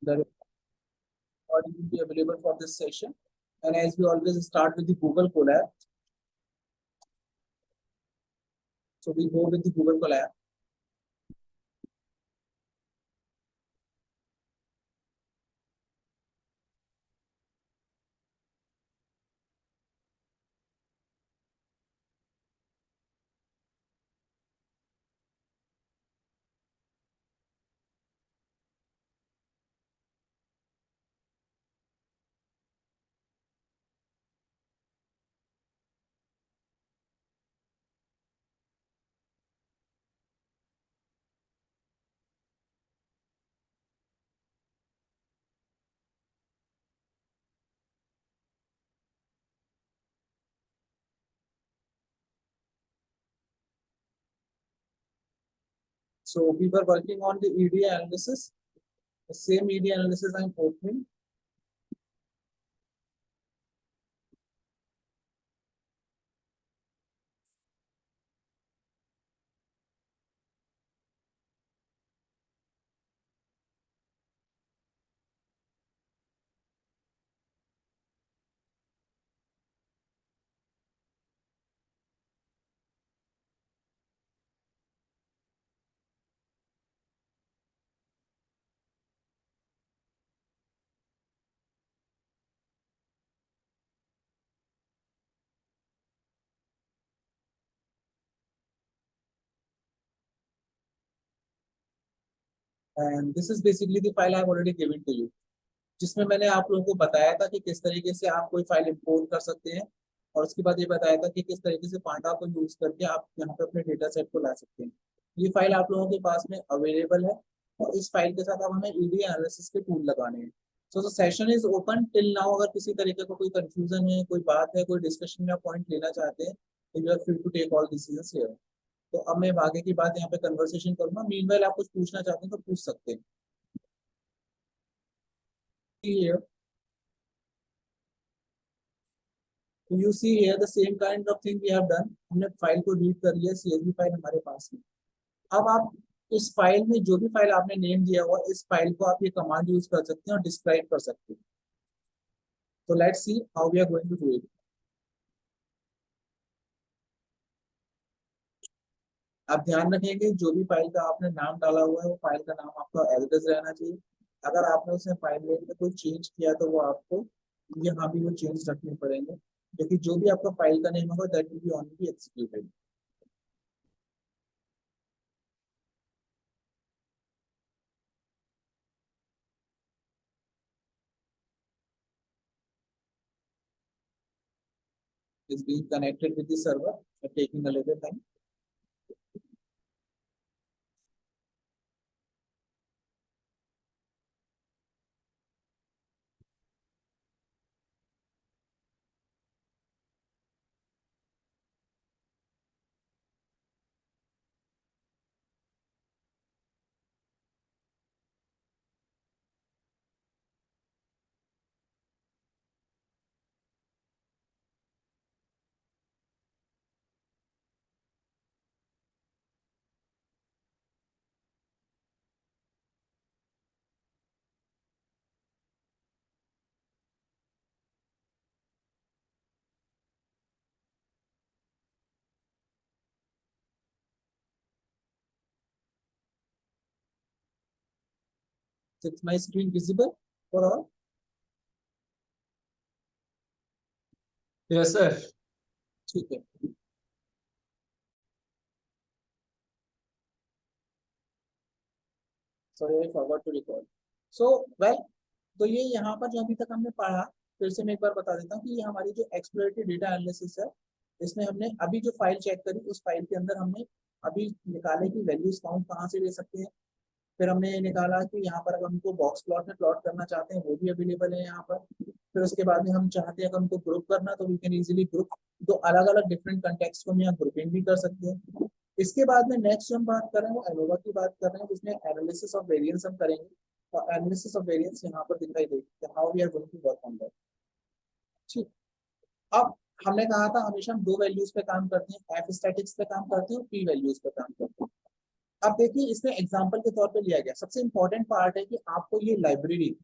The recording will be available for this session. And as we always start with the Google Colab, so we go with the Google Colab. So we were working on the EDA analysis. The same EDA analysis I'm opening. And this is basically the file I've already given to you. जिसमें मैंने आप लोगों को बताया था कि किस तरीके से आप कोई फाइल इंपोर्ट कर सकते हैं और उसके बाद ये बताया था कि किस तरीके से पांडा को यूज करके आप यहाँ पे अपने डेटा सेट को ला सकते हैं। ये फाइल आप लोगों के पास में अवेलेबल है और इस फाइल के साथ अब हमें ईडी एनालिसिस के टूल लगाने हैं। सो session is open till now. अगर किसी तरीके का कोई कंफ्यूजन है, कोई बात है, कोई डिस्कशन या पॉइंट लेना चाहते हैं तो you are free to take all decisions here. तो अब मैं आगे की बात यहाँ पे कन्वर्सेशन करूंगा। मीनवाइल आप कुछ पूछना चाहते हैं तो पूछ सकते हैं। तो you see here the same kind of thing we have done. हमने फाइल को रीड कर लिया, सीएसवी फाइल हमारे पास में। अब आप इस फाइल में जो भी फाइल आपने नेम दिया हुआ, इस फाइल को आप ये कमांड यूज कर सकते हैं और डिस्क्राइब कर सकते हैं। तो let's see how we are going to do it. आप ध्यान रखेंगे जो भी फाइल का आपने नाम डाला हुआ है वो फाइल का नाम आपका एल्गस रहना चाहिए। अगर आपने उसमें फाइल नेम में कोई चेंज किया तो वो आपको यहाँ भी वो चेंज रखने पड़ेंगे, क्योंकि जो भी आपका फाइल का नेम होगा that will be only B executed. Is being connected with the server, taking a little time. Is my screen visible for all? Yes, sir. ठीक है। Sorry, I forgot to record. So well, तो ये यहाँ पर जो अभी तक हमने पढ़ा, फिर से मैं एक बार बता देता हूँ कि ये हमारी जो एक्सप्लोरेटरी डेटा एनालिसिस है, इसमें हमने अभी जो फाइल चेक करी उस फाइल के अंदर हमने अभी निकाले कि वैल्यूज काउंट कहाँ से ले सकते हैं। फिर हमने ये निकाला कि यहाँ पर अगर हमको बॉक्स प्लॉट में प्लॉट करना चाहते हैं वो भी अवेलेबल है यहाँ पर। फिर उसके बाद में हम चाहते हैं अगर हमको ग्रुप करना तो वी कैन इजीली ग्रुप, तो अलग अलग डिफरेंट कंटेक्स्ट को हम यहाँ ग्रुपिंग भी कर सकते हैं। इसके बाद में नेक्स्ट जो हम बात कर रहे हैं वो एनोवा की बात कर रहे हैं, जिसमें एनालिसिस ऑफ वेरिएंस हम करेंगे। और एनालिसिस ऑफ वेरिएंस यहाँ पर दिखाई देगी, how we are going to work on that. ठीक। अब हमने कहा था हमेशा हम दो वैल्यूज पे काम करते हैं, एफ स्टैटिक्स पे काम करते हैं और पी वैल्यूज पे काम करते हैं। अब देखिए इसमें एग्जांपल के तौर पे लिया गया, सबसे इंपॉर्टेंट पार्ट है कि आपको ये लाइब्रेरी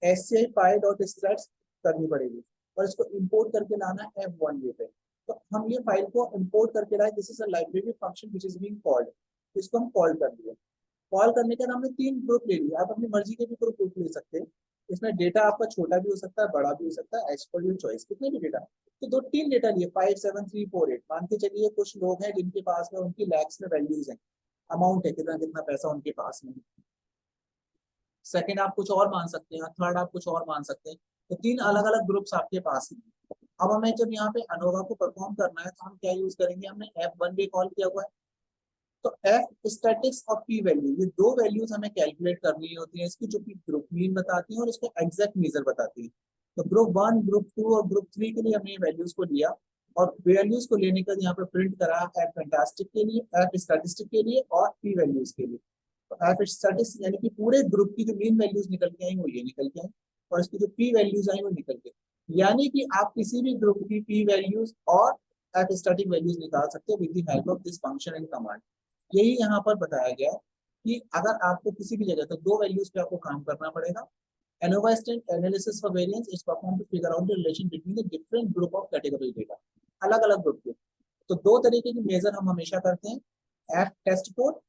SCI py.strats करनी पड़ेगी और इसको इंपोर्ट करके लाना है F1 पे। तो हम ये फाइल को इंपोर्ट करके लाए, this is a library function which is being called, इसको हम कॉल कर लिए। कॉल करने के बाद हमने 3 ग्रुप ले लिए, आप अपनी मर्जी के भी ग्रुप ले सकते हैं। इसमें डेटा आपका छोटा भी हो सकता है, बड़ा भी हो सकता है, एज पर योर चॉइस, कितने भी डेटा। तो 3 डेटा लिए 5 7 3 4 8, मान के चलिए कुछ लोग हैं जिनके पास में उनकी लैक्स में वैल्यूज हैं, अमाउंट है कितना कितना पैसा उनके पास में। सेकंड आप कुछ और मान सकते हैं, थर्ड आप कुछ और मान सकते हैं। तो 3 अलग अलग ग्रुप्स आपके पास हैं। अब हमें जब यहाँ पे अनोवा को परफॉर्म करना है तो हम क्या यूज करेंगे, हमने F1 भी कॉल किया हुआ है। तो F स्टैटिक्स और P वैल्यू, ये 2 वैल्यूज हमें कैलकुलेट करनी होती है, इसकी जो कि ग्रुप मीन बताती है और इसको एग्जैक्ट मेजर बताती है। तो ग्रुप 1, ग्रुप 2 और ग्रुप 3 के लिए हमने ये वैल्यूज को लिया और वैल्यूज को लेने का यहाँ पे प्रिंट करा F फैंटास्टिक के लिए, F स्टैटिस्टिक के लिए और P वैल्यूज के लिए। तो F स्टैटिस्टिक यानी कि पूरे ग्रुप की जो मीन वैल्यूज निकल के आई वो ये निकल के आई और इसकी जो P वैल्यूज आई वो निकल के, यानी कि आप किसी भी ग्रुप की P वैल्यूज और F स्टैटिक वैल्यूज निकाल सकते हो with the help of this function and command. यही यहाँ पर बताया गया है कि अगर आपको किसी भी जगह तो 2 वैल्यूज पे आपको काम करना पड़ेगा। ANOVA stand analysis for variance is perform to figure out the relation between the different group of category data, अलग अलग ग्रुप के। तो 2 तरीके की मेजर हम हमेशा करते हैं, एफ टेस्ट कोड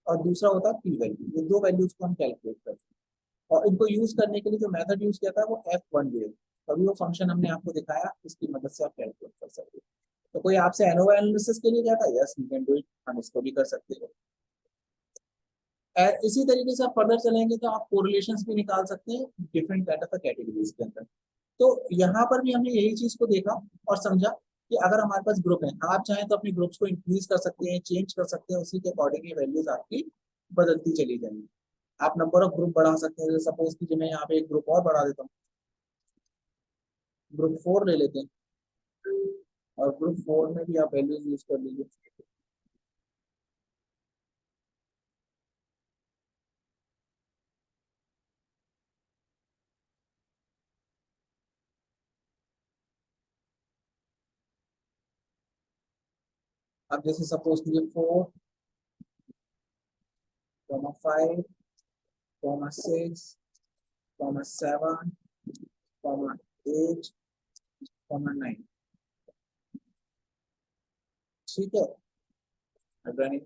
और दूसरा होता है पी वैल्यू। ये 2 वैल्यूज को हम कैलकुलेट करते हैं और इनको यूज करने के लिए जो मेथड यूज किया था वो F1 है। अभी वो फंक्शन हमने आपको दिखाया, इसकी मदद से आप कैलकुलेट कर सकते हो। तो कोई आपसे एनोवा एनालिसिस के लिए कहता है, yes we can do it, हम इसको भी कर सकते हो। इसी तरीके से आप फर्दर चलेंगे तो आप कोरिलेशंस भी निकाल सकते हैं डिफरेंट डाटा का कैटेगरीज के अंदर। तो यहाँ पर भी हमने यही चीज को देखा और समझा कि अगर हमारे पास ग्रुप है, आप चाहें तो अपने ग्रुप्स को इंक्रीज कर सकते हैं, चेंज कर सकते हैं, उसी के अकॉर्डिंगली वैल्यूज आपकी बदलती चली जाएंगी। आप नंबर ऑफ ग्रुप बढ़ा सकते हैं, सपोज कि मैं यहाँ पे एक ग्रुप और बढ़ा देता हूँ, ग्रुप 4 ले लेते हैं और ग्रुप 4 में भी आप वैल्यूज यूज कर लीजिए। अब जैसे सपोज कीजिए 4, 5, 6, 7, 8, 9, ठीक है। रनिंग,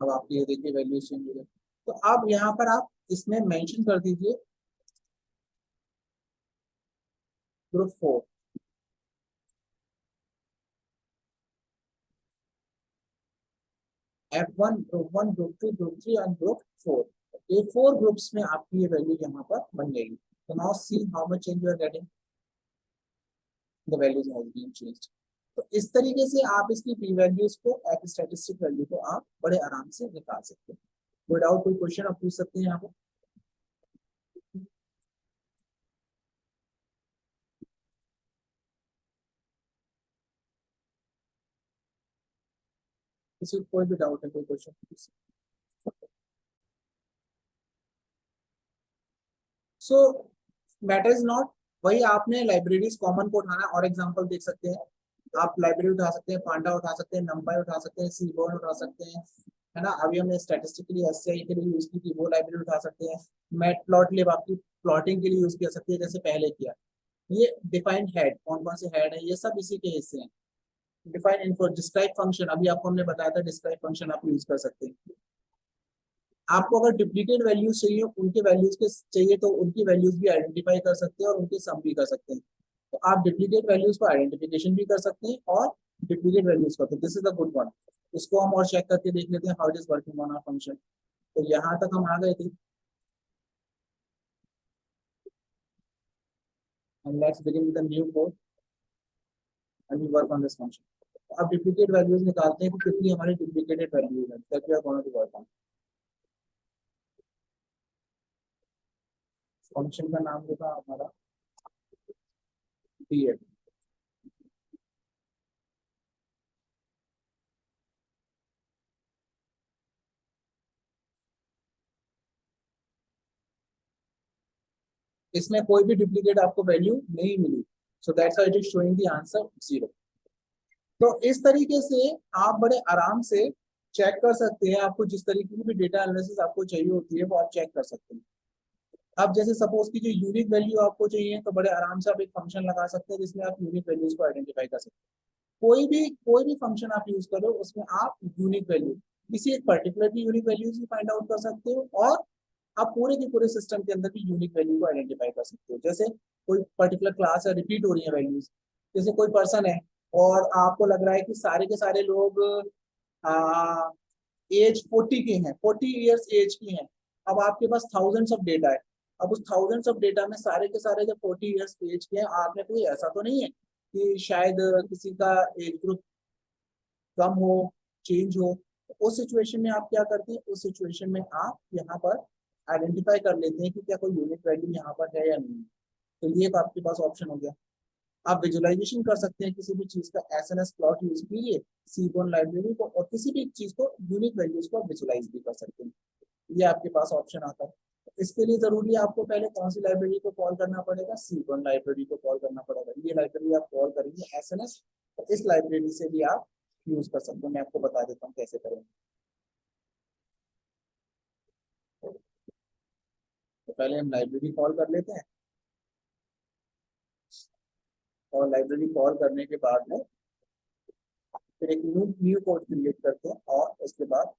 अब आपकी ये देखिए वैल्यू चेंज हो गई। तो अब यहाँ पर आप इसमें मेंशन कर दीजिए group 4, F1, group 1, group 2, group 3 और ग्रुप 4। ये 4 ग्रुप्स में आपकी ये वैल्यू यहाँ पर बन जाएगी। तो now see how much change you are getting, the values has been changed. तो इस तरीके से आप इसकी पी वैल्यूज को, एफ स्टैटिस्टिक वैल्यू को आप बड़े आराम से निकाल सकते हैं। विदाउट कोई क्वेश्चन आप पूछ सकते हैं यहाँ पर। किसी को कोई भी डाउट है, कोई क्वेश्चन पूछ सकते हैं। सो मैटर इज नॉट, वही आपने लाइब्रेरीज कॉमन को उठाना और एग्जांपल देख सकते हैं। आप लाइब्रेरी उठा सकते हैं, पांडा उठा सकते हैं, नंपाई उठा सकते हैं, सीबोर्न उठा सकते हैं, है ना। अभी हमने स्टैटिस्टिक के लिए एससीआई के लिए यूज की थी, वो लाइब्रेरी उठा सकते हैं। मैटप्लॉटलिब आपकी प्लॉटिंग के लिए यूज कर सकती है जैसे पहले किया। ये डिफाइंड हेड, कौन कौन से हेड है, ये सब इसी के हिस्से हैं। डिफाइन इन्फो, डिस्क्राइब फंक्शन, अभी आपको हमने बताया था डिस्क्राइब फंक्शन आप यूज कर सकते हैं। आपको अगर डुप्लीकेट वैल्यूज चाहिए, उनके वैल्यूज के चाहिए तो उनकी वैल्यूज भी आइडेंटिफाई कर सकते हैं और उनके सम भी कर सकते हैं। तो आप डुप्लीकेट वैल्यूज को आइडेंटिफिकेशन भी कर सकते हैं और डुप्लीकेट वैल्यूज को, तो this is the good one. इसको हम और चेक करके देख लेते हैं how it is working on our function. तो यहाँ तक हम आ गए थे and let's begin with a new code and we work on this function। अब डुप्लीकेट वैल्यूज निकालते हैं कि कितनी हमारी डुप्लीकेटेड वैल्यूज है that we are going to work on. Function का नाम होगा हमारा डी। इसमें कोई भी डुप्लीकेट आपको वैल्यू नहीं मिली, so that's why it is showing the answer 0। तो इस तरीके से आप बड़े आराम से चेक कर सकते हैं, आपको जिस तरीके की भी डेटा एनालिसिस आपको चाहिए होती है वो आप चेक कर सकते हैं। अब जैसे सपोज की जो यूनिक वैल्यू आपको चाहिए तो बड़े आराम से आप एक फंक्शन लगा सकते हैं जिसमें आप यूनिक वैल्यूज को आइडेंटिफाई कर सकते हैं। कोई भी फंक्शन आप यूज करो उसमें आप यूनिक वैल्यू किसी एक पर्टिकुलर की यूनिक वैल्यूज भी फाइंड आउट कर सकते हो, और आप पूरे के पूरे सिस्टम के अंदर भी यूनिक वैल्यू को आइडेंटिफाई कर सकते हो। जैसे कोई पर्टिकुलर क्लास है, रिपीट हो रही है वैल्यूज, जैसे कोई पर्सन है और आपको लग रहा है कि सारे के सारे लोग एज 40 के हैं, 40 ईयर्स एज की हैं। अब आपके पास थाउजेंड्स ऑफ डेटा है। अब उस थाउजेंड्स ऑफ डेटा में सारे के सारे जब 40 ईयर्स एज के हैं, आपने कोई ऐसा तो नहीं है कि शायद किसी का एज ग्रुप कम हो, चेंज हो। तो उस सिचुएशन में आप क्या करते हैं, उस सिचुएशन में आप यहाँ पर आइडेंटिफाई कर लेते हैं कि क्या कोई यूनिक वैल्यू यहाँ पर है या नहीं। तो ये एक आपके पास ऑप्शन हो गया। आप विजुअलाइजेशन कर सकते हैं किसी भी चीज का, एसएनएस प्लॉट यूज कीजिए सीबोर्न लाइब्रेरी को, और किसी भी चीज को यूनिक वैल्यूज को विजुअलाइज भी कर सकते हैं। ये आपके पास ऑप्शन आता है। इसके लिए जरूरी है आपको पहले कौन सी लाइब्रेरी को कॉल करना पड़ेगा, सीबोर्न लाइब्रेरी को कॉल करना पड़ेगा। ये लाइब्रेरी आप कॉल करेंगे एसएनएस, तो इस लाइब्रेरी से भी आप यूज कर सकते हैं। मैं आपको बता देता हूँ कैसे करेंगे। तो पहले हम लाइब्रेरी कॉल कर लेते हैं, और लाइब्रेरी कॉल करने के बाद में फिर एक न्यू न्यू कोड क्रिएट करते हैं, और उसके बाद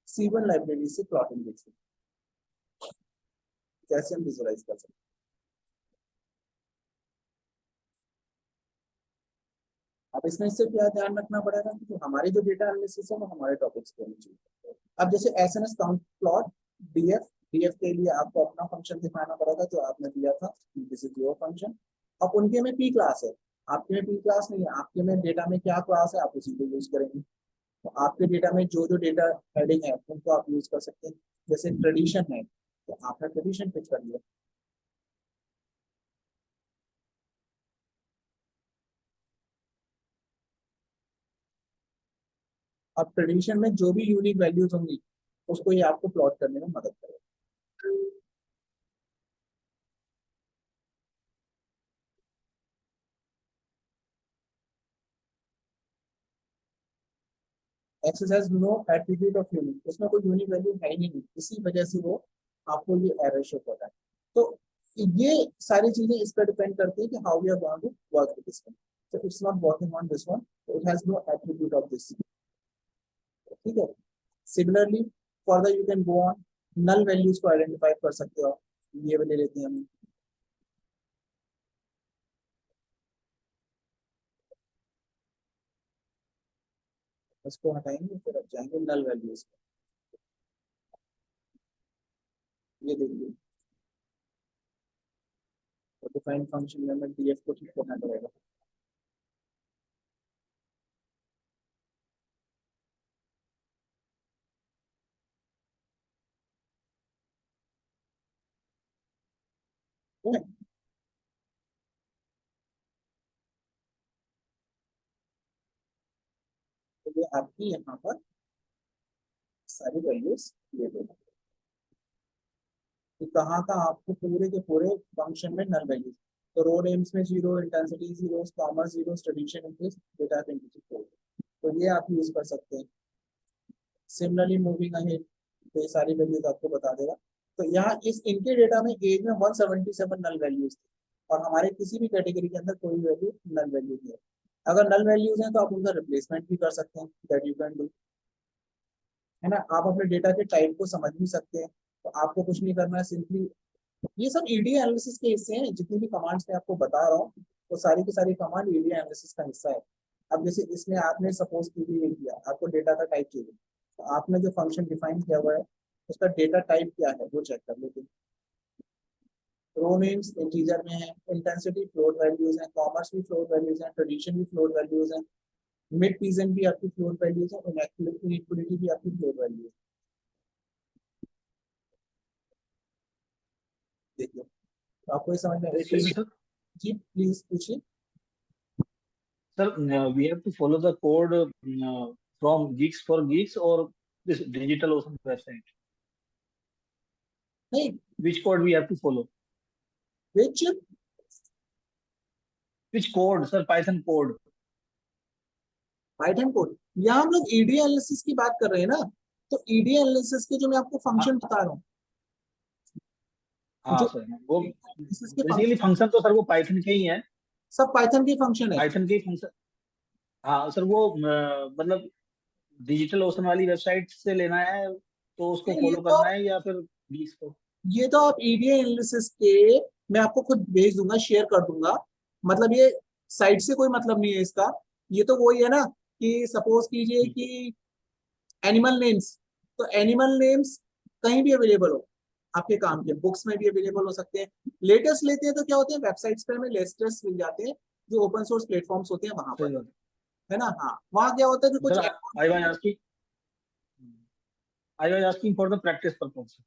C1 लाइब्रेरी से प्लॉटिंग देखते हैं कैसे हम विजुअलाइज कर सकते हैं। अब इसमें इससे क्या ध्यान रखना पड़ेगा कि जो हमारी जो डेटा एनालिसिस है वो हमारे टॉपिक्स पे होनी चाहिए। अब जैसे SNS count plot DF, DF के लिए आपको अपना फंक्शन दिखाना पड़ेगा जो आपने दिया था, दिस इज योर फंक्शन। अब उनके में पी क्लास है, आपके में पी क्लास नहीं है। आपके में डेटा में क्या क्लास है आप उसी को यूज करेंगे। तो आपके डेटा में जो जो डेटा हेडिंग है उनको आप यूज कर सकते हैं। जैसे ट्रेडिशन है तो आपने ट्रेडिशन पिक कर लिया। अब ट्रेडिशन में जो भी यूनिक वैल्यूज होंगी उसको ये आपको प्लॉट करने में मदद करेगा। Exercise no attribute of unique, उसमें कोई यूनिक वैल्यू है ही नहीं, इसी वजह से वो आपको ये एरर शो कर रहा है। तो ये सारी चीजें इस पर डिपेंड करती है कि how we are going to work with this one. so it's not working on this one, so it has no attribute of this, ठीक है। Similarly further you can go on, null values को identify कर सकते हो आप। ये ले लेते हैं हम, उसको हटाएंगे फिर अब जाएंगे नल वैल्यूज। ये देखिए, तो डिफाइन फंक्शन में हमें डीएफ को ठीक करना पड़ेगा। ठीक है? तो ये आपकी यहाँ पर सारी वैल्यूज ले दो कि कहाँ का आपको पूरे के पूरे फंक्शन में नल वैल्यूज। तो रो नेम्स में zero, intensity zero, commerce zero, tradition increase, data identity four, तो ये आप यूज कर सकते हैं। सिमिलरली मूविंग अहेड, तो ये सारी वैल्यूज आपको बता देगा। तो यहाँ इस इनके डेटा में एज में 177 नल वैल्यूज थी, और हमारे किसी भी कैटेगरी के अंदर कोई वैल्यू नल वैल्यू नहीं है। अगर नल वैल्यूज हैं तो आप उनका रिप्लेसमेंट भी कर सकते हैं, दैट यू कैन डू, है ना। आप अपने डेटा के टाइप को समझ भी सकते हैं। तो आपको कुछ नहीं करना है, सिंपली ये सब ईडीए एनालिसिस के हिस्से हैं। जितनी भी कमांड्स मैं आपको बता रहा हूँ वो सारी की सारी कमांड ईडीए एनालिसिस का हिस्सा है। अब जैसे इसमें आपने सपोज ईडीए किया, आपको डेटा का टाइप चाहिए, तो आपने जो फंक्शन डिफाइन किया हुआ है उसका डेटा टाइप क्या है वो चेक कर लेते हैं। रो नेम्स इंटीजर में है, इंटेंसिटी फ्लोट वैल्यूज है, कॉमर्स भी फ्लोट वैल्यूज है, ट्रेडिशन भी फ्लोट वैल्यूज है, मिड पीजन भी आपकी फ्लोट वैल्यूज है, इनइक्वालिटी भी आपकी फ्लोट वैल्यूज है। देखिए, तो आपको ये समझ में Excuse me, sir. जी प्लीज पूछिए। Sir, we have to follow the code from Geeks for Geeks or this Digital Ocean website. नहीं, Which code we have to follow? Which, Which code, sir? Python code. Python code. यहाँ हम लोग ED analysis की बात कर रहे हैं ना, तो ईडी एनालिसिस के जो मैं आपको हाँ फंक्शन बता रहा हूँ, हाँ जो सर, वो एनालिसिस के बेसिकली फंक्शन फंक्शन तो सर वो पाइथन के ही है। सब पाइथन के फंक्शन है। पाइथन के ही फंक्शन। हाँ सर, वो मतलब डिजिटल ओशन वाली वेबसाइट से लेना है तो उसको नहीं, फॉलो करना है, या फिर बीस को? ये तो आप ईडी एनालिसिस के, मैं आपको खुद भेज दूंगा, शेयर कर दूंगा। मतलब ये साइट से कोई मतलब नहीं है इसका। ये तो वही है ना कि सपोज कीजिए कि एनिमल नेम्स, तो एनिमल नेम्स कहीं भी अवेलेबल हो, आपके काम के बुक्स में भी अवेलेबल हो सकते हैं। लेटेस्ट लेते हैं तो क्या होते हैं, वेबसाइट्स पे हमें लेटेस्ट मिल जाते हैं, जो ओपन सोर्स प्लेटफॉर्म्स होते हैं वहां पर, सही बात है ना। हाँ, वहाँ क्या होता है कि है कुछ sir. I was asking for the practice purpose.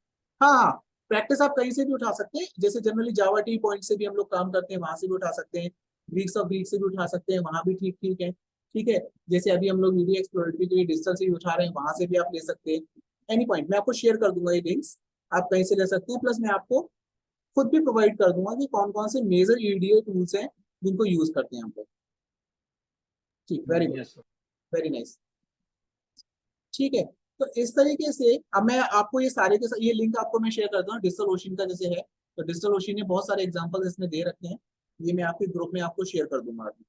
हाँ हाँ, प्रैक्टिस आप कहीं से भी उठा सकते हैं। जैसे जनरली जावा टी पॉइंट से भी हम लोग काम करते हैं, वहां से भी उठा सकते हैं। ग्रीक्स ऑफ ग्रीक से भी उठा सकते हैं, वहां भी ठीक ठीक है। ठीक है, जैसे अभी हम लोग वीडियो एक्सप्लोरेटरी के लिए डिजिटल से भी उठा रहे हैं, वहां से भी आप ले सकते हैं। एनी पॉइंट मैं आपको शेयर कर दूंगा ये लिंक्स, आप कहीं से ले सकते हैं। प्लस मैं आपको खुद भी प्रोवाइड कर दूंगा कि कौन कौन से मेजर ईडीए टूल्स हैं जिनको यूज करते हैं हम लोग। ठीक, very good, yes sir. Very nice. ठीक है, तो इस तरीके से अब मैं आपको ये सारे के ये लिंक आपको मैं शेयर करता हूँ डिजिटल ओशन का जैसे है। तो डिजिटल ओशन ने बहुत सारे एग्जांपल्स इसमें दे रखे हैं, ये मैं आपके ग्रुप में आपको शेयर कर दूंगा अभी।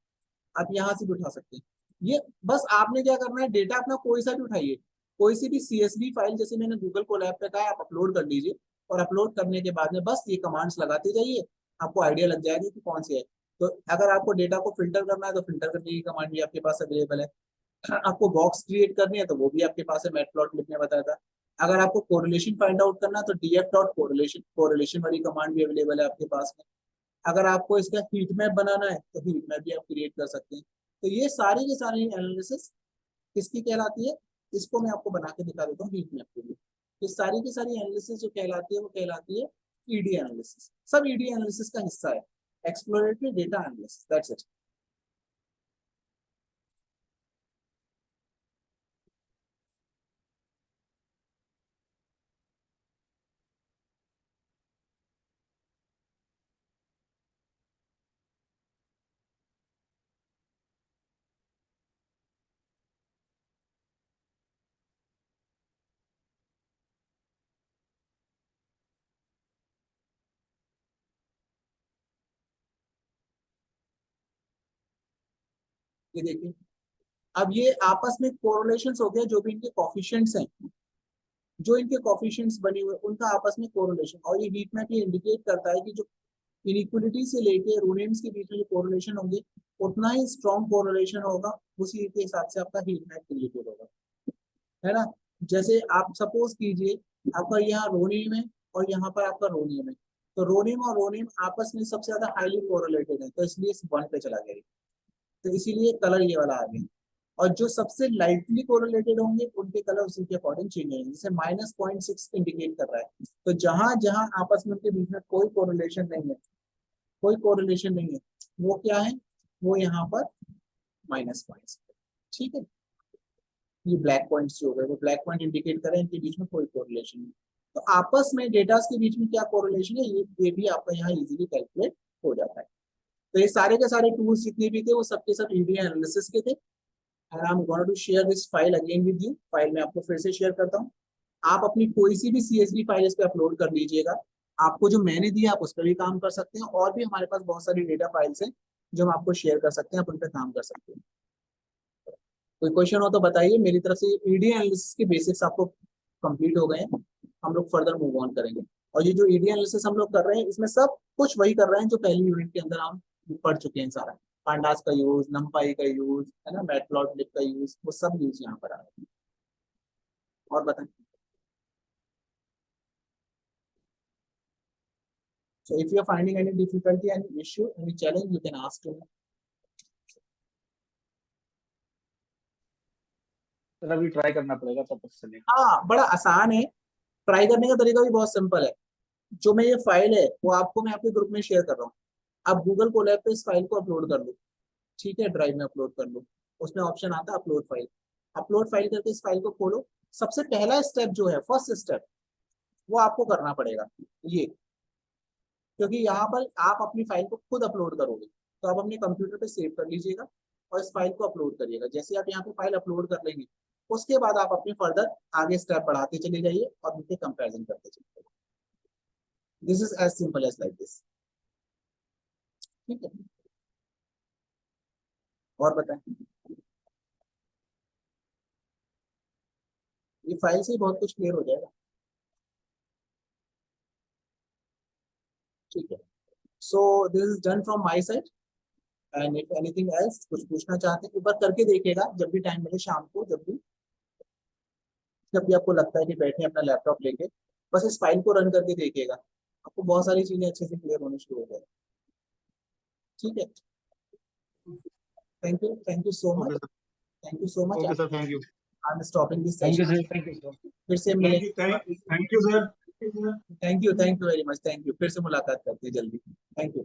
आप यहाँ से भी उठा सकते हैं। ये बस आपने क्या करना है, डेटा अपना कोई सा भी उठाइए, कोई सी भी सीएसवी फाइल, जैसे मैंने गूगल कोलैब पे कहा, आप अपलोड कर लीजिए। और अपलोड करने के बाद में बस ये कमांड्स लगाते जाइए, आपको आइडिया लग जाएगा कि कौन सी है। तो अगर आपको डेटा को फिल्टर करना है तो फिल्टर करने की कमांड भी आपके पास अवेलेबल है। आपको बॉक्स क्रिएट करनी है तो वो भी आपके पास है, मैटप्लॉट लिखने बताया था। अगर आपको कोरिलेशन फाइंड आउट करना है तो डीएफ डॉट कोरिलेशन कोरिलेशन वाली कमांड भी अवेलेबल है आपके पास में। अगर आपको इसका हीट मैप बनाना है तो हीट मैप भी आप क्रिएट कर सकते हैं। तो ये सारी की सारी एनालिसिस किसकी कहलाती है, इसको मैं आपको बना के दिखा देता हूँ हीट मैप के लिए। ये सारी की सारी एनालिसिस जो कहलाती है वो कहलाती है ईडी एनालिसिस। सब ईडी एनालिसिस का हिस्सा है, exploratory data analysis, that's it. ये देखिए, अब ये आपस में कोरिलेशन हो गया, जो भी इनके कॉफिशिएंट्स हैं, जो इनके कॉफिशिएंट्स बने हुए उनका आपस में कोरिलेशन। और ये हीट मैप ये इंडिकेट करता है कि जो इनइक्वलिटी से लेके रूनेम्स के बीच में जो कोरिलेशन होंगे, उतना ही स्ट्रॉन्ग कोरिलेशन होगा, उसी के हिसाब से आपका हीट मैप क्रिएटेड होगा, है ना। जैसे आप सपोज कीजिए, आपका यहाँ रोनेम है और यहाँ पर आपका रोनियम है, तो रोनियम और रोनियम आपस में सबसे ज्यादा हाईली कोरिलेटेड है, तो इसलिए इस वन पे चला गया। तो इसीलिए कलर ये वाला आ गया। और जो सबसे लाइटली कोरिलेटेड होंगे उनके कलर उसी के अकॉर्डिंग चेंज होंगे, जैसे -0.6 इंडिकेट कर रहा है। तो जहां जहां आपस में उनके बीच में कोई कोरिलेशन नहीं है, कोई कोरिलेशन नहीं है, वो क्या है, वो यहाँ पर -0.6। ठीक है, ये ब्लैक पॉइंट्स जो हो गए वो ब्लैक पॉइंट इंडिकेट करें इनके बीच में कोई कोरिलेशन नहीं। तो आपस में डेटास के बीच में क्या कोरिलेशन है, ये भी आपका यहाँ इजीली कैलकुलेट हो जाता है। तो ये सारे के सारे टूल्स जितने भी थे वो सबके सब ईडी एनालिसिस के थे। And I am going to share this file again with you. File मैं आपको फिर से शेयर करता हूँ। आप अपनी कोई सी भी सीएसवी फाइल इस पे अपलोड कर लीजिएगा। आपको जो मैंने दिया आप उस पर भी काम कर सकते हैं, और भी हमारे पास बहुत सारी डेटा फाइल्स हैं जो हम आपको शेयर कर सकते हैं, आप उन पर काम कर सकते हैं। कोई क्वेश्चन हो तो बताइए। मेरी तरफ से ईडी एनालिसिस के बेसिक्स आपको कंप्लीट हो गए हैं, हम लोग फर्दर मूव ऑन करेंगे। और ये जो ईडी एनालिसिस हम लोग कर रहे हैं इसमें सब कुछ वही कर रहे हैं जो पहली यूनिट के अंदर हम पढ़ चुके हैं सारा। पांडास का यूज, नमपाई का यूज, है ना, मैटप्लॉटलिब का यूज, वो सब यूज यहाँ पर आ रहा है। और बताएं। So if you are finding any difficulty, any issue, any challenge, you can ask me. Sir अभी ट्राई करना पड़ेगा तब पता चलेगा। हाँ, बड़ा आसान है। ट्राई करने का तरीका भी बहुत सिंपल है। जो मैं ये फाइल है वो आपको मैं आपके ग्रुप में शेयर कर रहा हूँ। आप गूगल कोलैब पे इस फाइल को अपलोड कर लो। ठीक है, ड्राइव में अपलोड कर लो। उसमें ऑप्शन आता है अपलोड फाइल। अपलोड फाइल करके इस फाइल को खोलो। सबसे पहला स्टेप जो है, फर्स्ट स्टेप, वो आपको करना पड़ेगा ये, क्योंकि यहाँ पर आप अपनी फाइल को खुद अपलोड करोगे। तो आप अपने कंप्यूटर पे सेव कर लीजिएगा। और इस फाइल को अपलोड करिएगा। जैसे आप यहाँ पे फाइल अपलोड कर लेंगे, उसके बाद आप अपने फर्दर आगे स्टेप बढ़ाते चले जाइए और उनके कंपैरिजन करते चले जाइए। This is as simple as like this. ठीक है, और बताएं। ये फाइल से ही बहुत कुछ क्लियर हो जाएगा। ठीक है, so this is done from my side, and if anything else कुछ पूछना चाहते हैं एक बार करके देखिएगा, जब भी टाइम मिले शाम को, जब भी आपको लगता है कि बैठे अपना लैपटॉप लेके, बस इस फाइल को रन करके देखिएगा, आपको बहुत सारी चीजें अच्छे से क्लियर होनी शुरू हो जाएगी। ठीक है, thank you so much, thank you so much. Okay sir, thank you. I am stopping this thank you session. Sir, thank you sir. फिर से मिले। Thank you sir. Thank you very much, thank you. फिर से मुलाकात करते हैं जल्दी। Thank you.